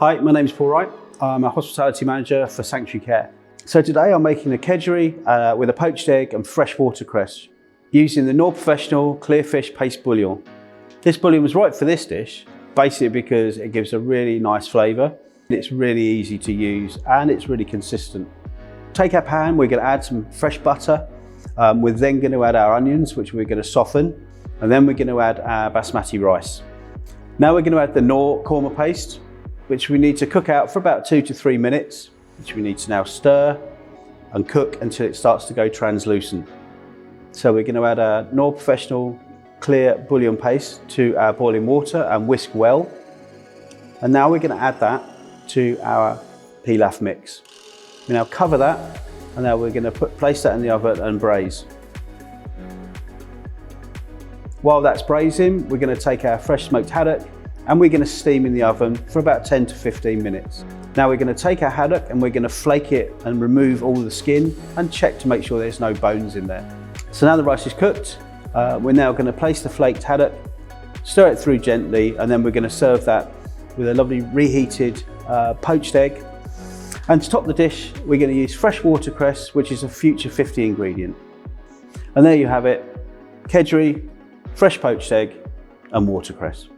Hi, my name is Paul Wright. I'm a hospitality manager for Sanctuary Care. So today I'm making a Kedgeree with a poached egg and fresh watercress using the Knorr Professional clear fish paste bouillon. This bouillon was right for this dish, basically because it gives a really nice flavour. It's really easy to use and it's really consistent. Take our pan, we're going to add some fresh butter. We're then going to add our onions, which we're going to soften, and then we're going to add our basmati rice. Now we're going to add the Knorr korma paste, which we need to cook out for about 2 to 3 minutes, which we need to now stir and cook until it starts to go translucent. So we're going to add a Knorr Professional clear bouillon paste to our boiling water and whisk well. And now we're going to add that to our pilaf mix. We now cover that, and now we're going to place that in the oven and braise. While that's braising, we're going to take our fresh smoked haddock and we're going to steam in the oven for about 10 to 15 minutes. Now we're going to take our haddock and we're going to flake it and remove all the skin and check to make sure there's no bones in there. So now the rice is cooked, we're now going to place the flaked haddock, stir it through gently, and then we're going to serve that with a lovely reheated poached egg. And to top the dish, we're going to use fresh watercress, which is a future 50 ingredient. And there you have it, Kedgeree, fresh poached egg and watercress.